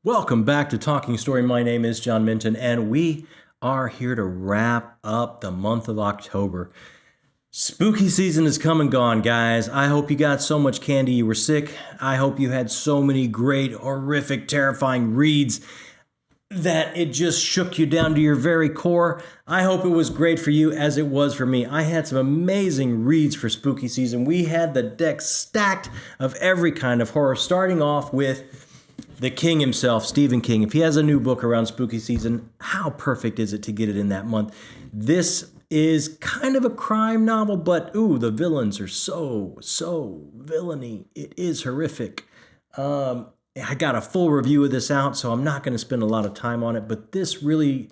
Welcome back to Talking Story. My name is John Minton, and we are here to wrap up the month of October. Spooky season has come and gone, guys. I hope you got so much candy you were sick. I hope you had so many great, horrific, terrifying reads that it just shook you down to your very core. I hope it was great for you as it was for me. I had some amazing reads for spooky season. We had the deck stacked of every kind of horror, starting off with the king himself, Stephen King. If he has a new book around spooky season, how perfect is it to get it in that month? This is kind of a crime novel, but the villains are so villainy. It is horrific. I got a full review of this out, so I'm not going to spend a lot of time on it, but this really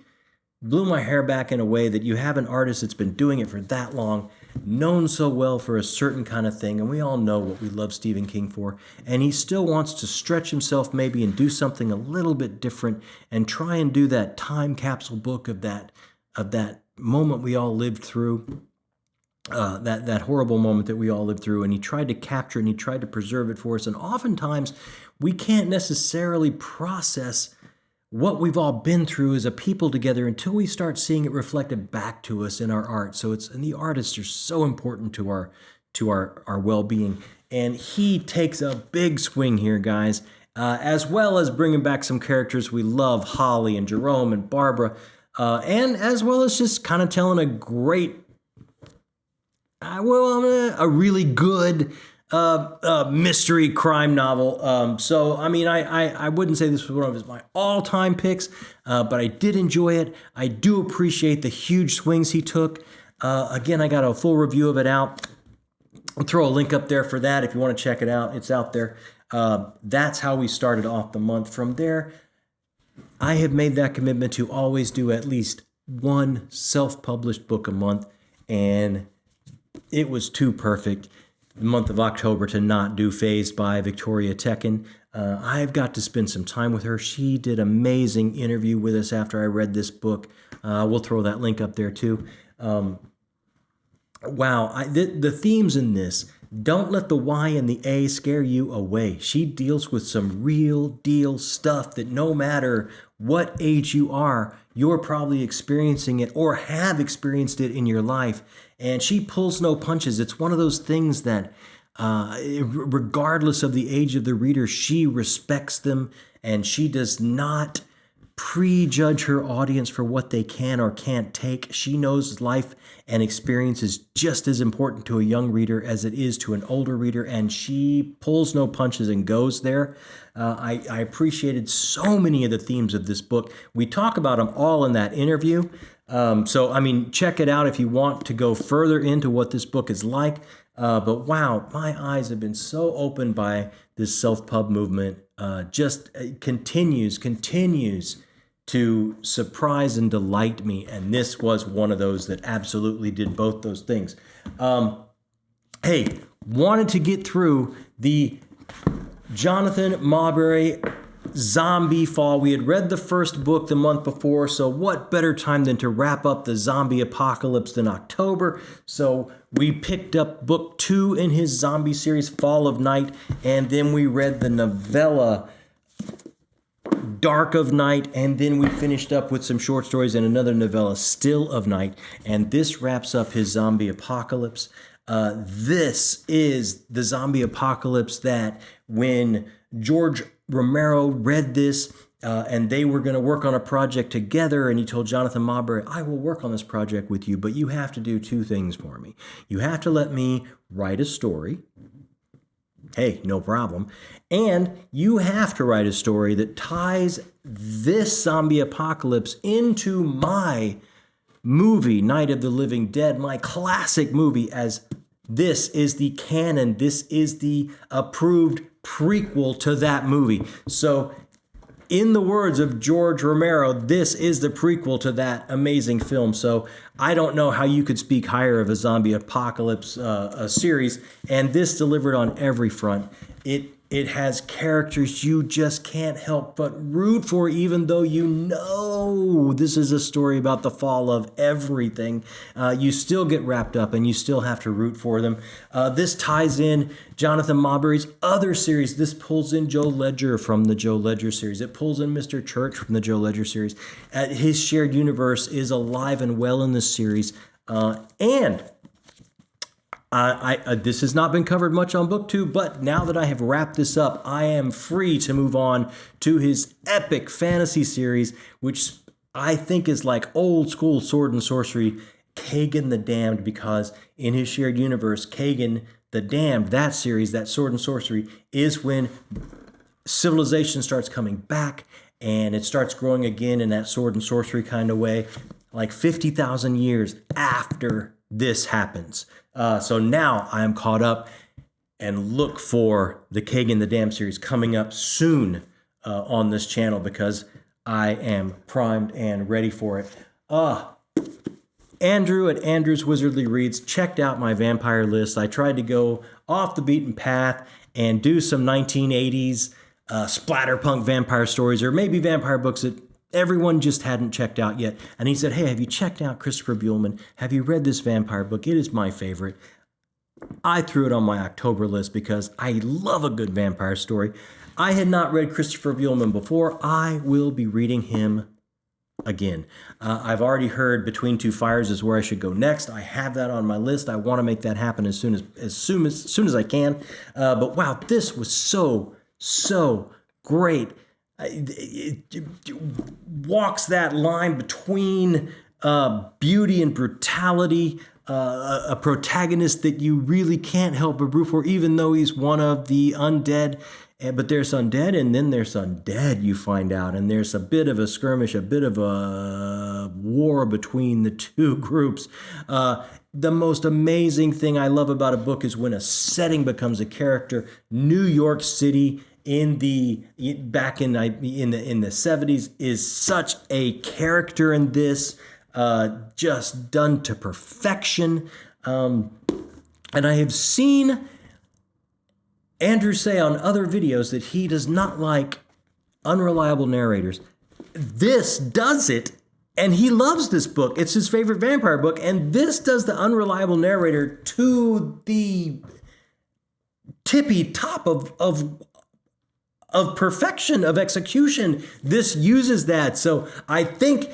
blew my hair back in a way that you have an artist that's been doing it for that long, known so well for a certain kind of thing, and we all know what we love Stephen King for, and he still wants to stretch himself maybe and do something a little bit different and try and do that time capsule book of that moment we all lived through, that horrible moment that we all lived through, and he tried to capture it and he tried to preserve it for us, and oftentimes we can't necessarily process what we've all been through as a people together until we start seeing it reflected back to us in our art. And the artists are so important to our well-being. And he takes a big swing here, guys, as well as bringing back some characters we love, Holly and Jerome and Barbara, and as well as just kind of telling a great, a really good mystery crime novel. I wouldn't say this was one of my all-time picks, but I did enjoy it. I do appreciate the huge swings he took. Again, I got a full review of it out. I'll throw a link up there for that if you want to check it out. It's out there. That's how we started off the month. From there, I have made that commitment to always do at least one self-published book a month, and it was too perfect the month of October to not do Phased by Victoria Tekken. I've got to spend some time with her. She did an amazing interview with us after I read this book. We'll throw that link up there too. The themes in this, don't let the Y and the A scare you away. She deals with some real deal stuff that no matter what age you are, you're probably experiencing it or have experienced it in your life. And she pulls no punches. It's one of those things that, regardless of the age of the reader, she respects them, and she does not prejudge her audience for what they can or can't take. She knows life and experience is just as important to a young reader as it is to an older reader, and she pulls no punches and goes there. I appreciated so many of the themes of this book. We talk about them all in that interview. Check it out if you want to go further into what this book is like. But wow, my eyes have been so opened by this self-pub movement. Just continues to surprise and delight me. And this was one of those that absolutely did both those things. Wanted to get through the Jonathan Marbury Zombie Fall. We had read the first book the month before, so what better time than to wrap up the zombie apocalypse than October? So we picked up book 2 in his zombie series, Fall of Night, and then we read the novella Dark of Night, and then we finished up with some short stories and another novella, Still of Night, and this wraps up his zombie apocalypse. This is the zombie apocalypse that when George Romero read this and they were going to work on a project together, and he told Jonathan Marbury, I will work on this project with you, but you have to do 2 things for me. You have to let me write a story. Hey, no problem. And you have to write a story that ties this zombie apocalypse into my movie, Night of the Living Dead, my classic movie, as this is the canon. This is the approved prequel to that movie. So in the words of George Romero, this is the prequel to that amazing film. So I don't know how you could speak higher of a zombie apocalypse series, and this delivered on every front. It It has characters you just can't help but root for, even though you know this is a story about the fall of everything. You still get wrapped up and you still have to root for them. This ties in Jonathan Mauberry's other series. This pulls in Joe Ledger from the Joe Ledger series. It pulls in Mr. Church from the Joe Ledger series. His shared universe is alive and well in this series. And this has not been covered much on BookTube, but now that I have wrapped this up, I am free to move on to his epic fantasy series, which I think is like old school sword and sorcery, Kagan the Damned, because in his shared universe, Kagan the Damned, that series, that sword and sorcery, is when civilization starts coming back and it starts growing again in that sword and sorcery kind of way, like 50,000 years after this happens. So now I am caught up and look for the Kagan the Damned series coming up soon on this channel because I am primed and ready for it. Andrew at Andrew's Wizardly Reads checked out my vampire list. I tried to go off the beaten path and do some 1980s splatterpunk vampire stories, or maybe vampire books that everyone just hadn't checked out yet. And he said, hey, have you checked out Christopher Buehlman? Have you read this vampire book? It is my favorite. I threw it on my October list because I love a good vampire story. I had not read Christopher Buehlman before. I will be reading him again. I've already heard Between Two Fires is where I should go next. I have that on my list. I want to make that happen as soon as I can. But wow, this was so great. It walks that line between beauty and brutality, a protagonist that you really can't help but root for, even though he's one of the undead. But there's undead, and then there's undead, you find out. And there's a bit of a skirmish, a bit of a war between the two groups. The most amazing thing I love about a book is when a setting becomes a character. New York City back in the 70s is such a character in this, just done to perfection. And I have seen Andrew say on other videos that he does not like unreliable narrators. This does it, and he loves this book. It's his favorite vampire book, and this does the unreliable narrator to the tippy top of perfection, of execution. This uses that. So I think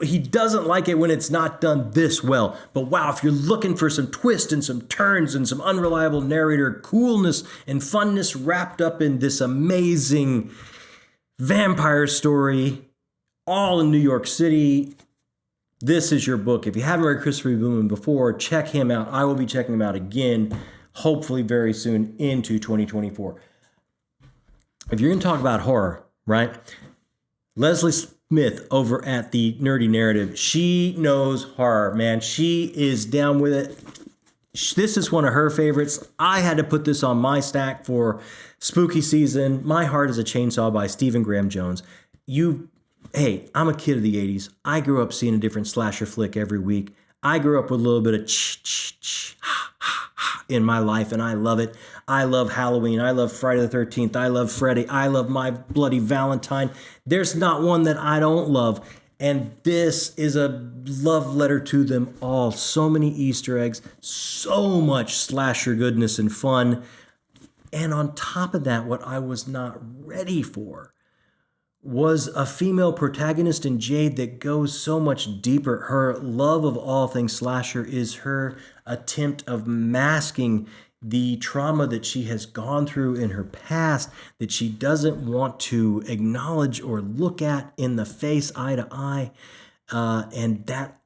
he doesn't like it when it's not done this well. But wow, if you're looking for some twists and some turns and some unreliable narrator coolness and funness wrapped up in this amazing vampire story, all in New York City, this is your book. If you haven't read Christopher Buehlman before, check him out. I will be checking him out again, hopefully very soon into 2024. If you're going to talk about horror, right? Leslie Smith over at the Nerdy Narrative, she knows horror, man. She is down with it. This is one of her favorites. I had to put this on my stack for spooky season. My Heart is a Chainsaw by Stephen Graham Jones. Hey, I'm a kid of the 80s. I grew up seeing a different slasher flick every week. I grew up with a little bit of in my life, and I love it. I love Halloween. I love Friday the 13th. I love Freddy. I love My Bloody Valentine. There's not one that I don't love. And this is a love letter to them all. So many Easter eggs, so much slasher goodness and fun. And on top of that, what I was not ready for was a female protagonist in Jade that goes so much deeper. Her love of all things slasher is her attempt of masking the trauma that she has gone through in her past that she doesn't want to acknowledge or look at in the face, eye to eye. And that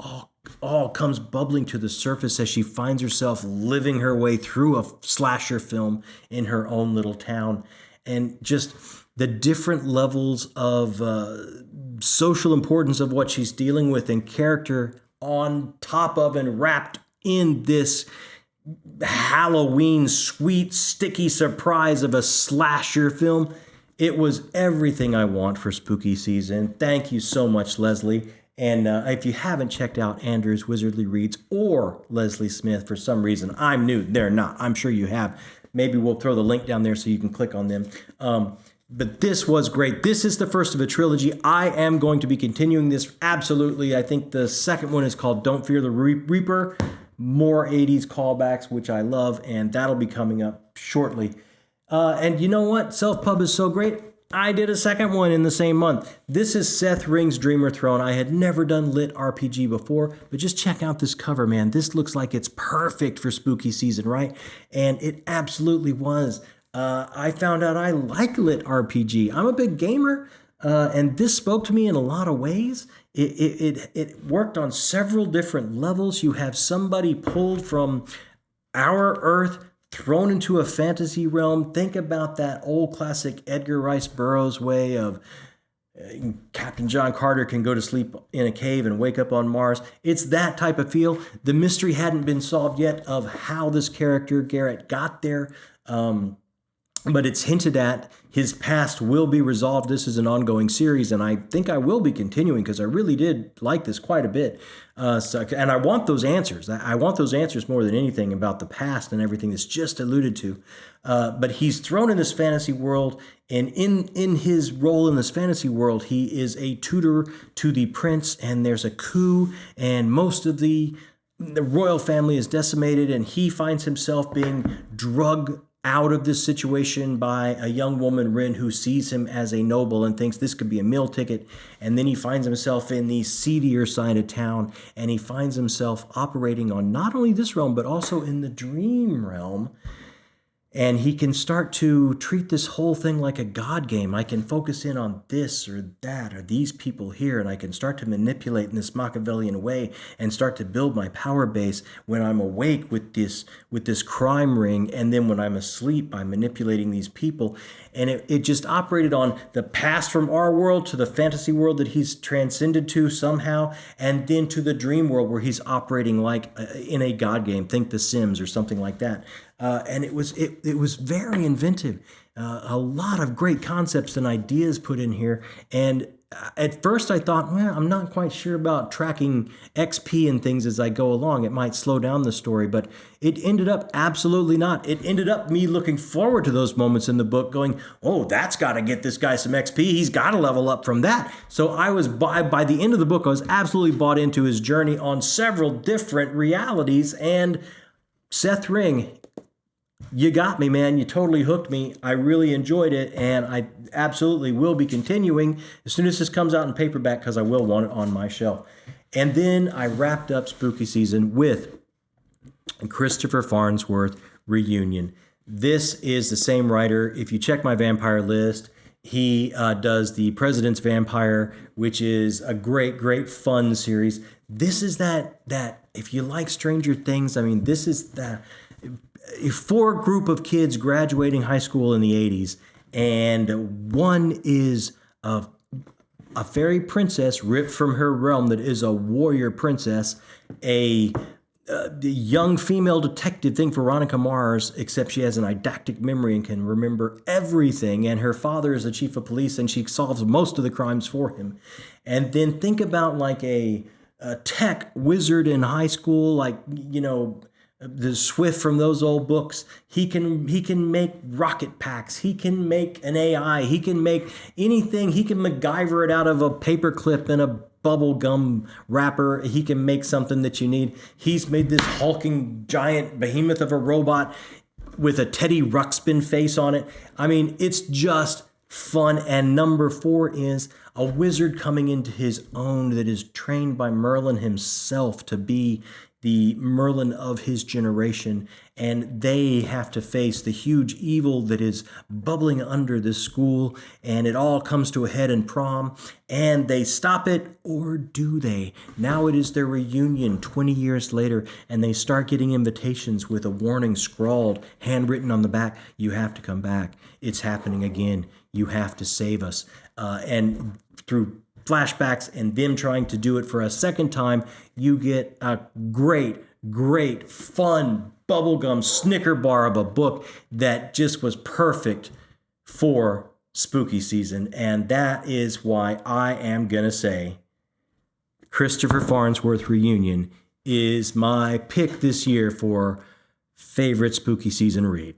all comes bubbling to the surface as she finds herself living her way through a slasher film in her own little town. And just the different levels of social importance of what she's dealing with and character on top of and wrapped in this Halloween sweet, sticky surprise of a slasher film. It was everything I want for spooky season. Thank you so much, Leslie. And if you haven't checked out Andrew's Wizardly Reads or Leslie Smith for some reason, I'm new, they're not. I'm sure you have. maybe we'll throw the link down there so you can click on them. But this was great. This is the first of a trilogy. I am going to be continuing this, absolutely. I think the second one is called Don't Fear the Reaper. More 80s callbacks, which I love, and that'll be coming up shortly. And you know what? Self-pub is so great. I did a second one in the same month. This is Seth Ring's Dreamer Throne. I had never done LitRPG before, but just check out this cover, man. This looks like it's perfect for spooky season, right? And it absolutely was. I found out I like LitRPG. I'm a big gamer, and this spoke to me in a lot of ways. It worked on several different levels. You have somebody pulled from our Earth, thrown into a fantasy realm. Think about that old classic Edgar Rice Burroughs way of Captain John Carter can go to sleep in a cave and wake up on Mars. It's that type of feel. The mystery hadn't been solved yet of how this character, Garrett, got there. But it's hinted at. His past will be resolved. This is an ongoing series, and I think I will be continuing because I really did like this quite a bit. And I want those answers. I want those answers more than anything about the past and everything that's just alluded to. But he's thrown in this fantasy world, and in his role in this fantasy world, he is a tutor to the prince, and there's a coup, and most of the royal family is decimated, and he finds himself being drugged out of this situation by a young woman, Rin, who sees him as a noble and thinks this could be a meal ticket. And then he finds himself in the seedier side of town, and he finds himself operating on not only this realm, but also in the dream realm. And he can start to treat this whole thing like a God game. I can focus in on this or that or these people here, and I can start to manipulate in this Machiavellian way and start to build my power base when I'm awake with this crime ring, and then when I'm asleep by manipulating these people. And it just operated on the past from our world to the fantasy world that he's transcended to somehow, and then to the dream world where he's operating like in a God game. Think The Sims or something like that. And it was very inventive. A lot of great concepts and ideas put in here. And at first I thought, well, I'm not quite sure about tracking XP and things as I go along. It might slow down the story, but it ended up absolutely not. It ended up me looking forward to those moments in the book going, oh, that's got to get this guy some XP. He's got to level up from that. So I was, by the end of the book, I was absolutely bought into his journey on several different realities. And Seth Ring, you got me, man. You totally hooked me. I really enjoyed it, and I absolutely will be continuing as soon as this comes out in paperback because I will want it on my shelf. And then I wrapped up spooky season with Christopher Farnsworth Reunion. This is the same writer. If you check my vampire list, he does The President's Vampire, which is a great, great fun series. This is that if you like Stranger Things, I mean, this is the for a group of kids graduating high school in the 80s, and one is a fairy princess ripped from her realm that is a warrior princess, a young female detective, think Veronica Mars, except she has an eidetic memory and can remember everything, and her father is the chief of police, and she solves most of the crimes for him. And then think about like a tech wizard in high school, like, you know, the Swift from those old books. He can make rocket packs. He can make an AI. He can make anything. He can MacGyver it out of a paper clip and a bubble gum wrapper. He can make something that you need. He's made this hulking giant behemoth of a robot with a Teddy Ruxpin face on it. I mean, it's just fun. And number 4 is a wizard coming into his own that is trained by Merlin himself to be the Merlin of his generation, and they have to face the huge evil that is bubbling under this school, and it all comes to a head in prom, and they stop it, or do they? Now it is their reunion 20 years later, and they start getting invitations with a warning scrawled, handwritten on the back, you have to come back. It's happening again. You have to save us. And through flashbacks and them trying to do it for a second time, you get a great, great, fun, bubblegum Snicker bar of a book that just was perfect for spooky season. And that is why I am going to say Christopher Farnsworth Reunion is my pick this year for favorite spooky season read.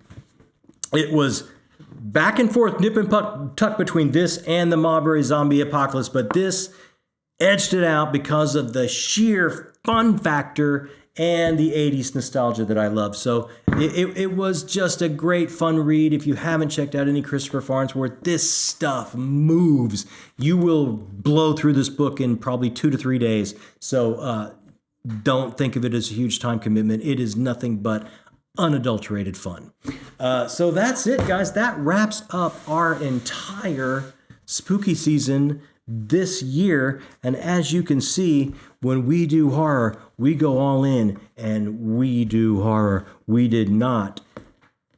it was back and forth, nip and tuck between this and the Marbury Zombie Apocalypse, but this edged it out because of the sheer fun factor and the 80s nostalgia that I love. So it was just a great fun read. If you haven't checked out any Christopher Farnsworth, this stuff moves. You will blow through this book in probably 2 to 3 days. So don't think of it as a huge time commitment. It is nothing but unadulterated fun. So that's it, guys. That wraps up our entire spooky season this year. And as you can see, when we do horror, we go all in, and we do horror. We did not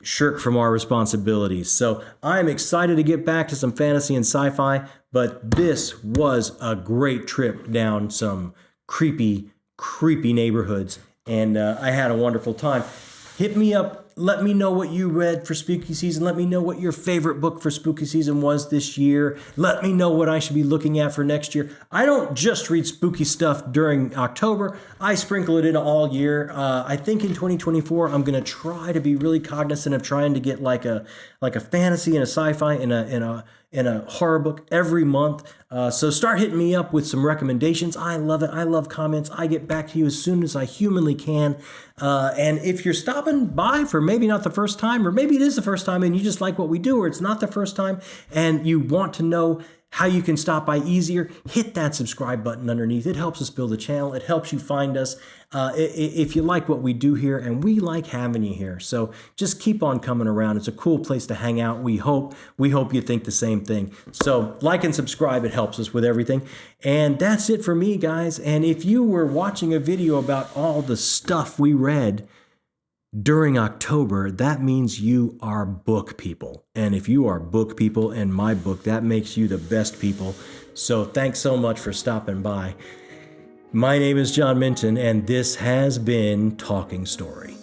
shirk from our responsibilities. So I'm excited to get back to some fantasy and sci-fi, but this was a great trip down some creepy neighborhoods, and I had a wonderful time. Hit me up. Let me know what you read for spooky season. Let me know what your favorite book for spooky season was this year. Let me know what I should be looking at for next year. I don't just read spooky stuff during October. I sprinkle it in all year. I think in 2024, I'm going to try to be really cognizant of trying to get like a fantasy and a sci-fi and a horror book every month. So start hitting me up with some recommendations. I love it. I love comments. I get back to you as soon as I humanly can. And if you're stopping by for maybe not the first time, or maybe it is the first time and you just like what we do, or it's not the first time and you want to know how you can stop by easier, hit that subscribe button underneath. It helps us build a channel. It helps you find us if you like what we do here, and we like having you here. So just keep on coming around. It's a cool place to hang out. We hope you think the same thing. So like and subscribe. It helps us with everything. And that's it for me, guys. And if you were watching a video about all the stuff we read during October, that means you are book people. And if you are book people in my book, that makes you the best people. So thanks so much for stopping by. My name is John Minton, and this has been Talking Story.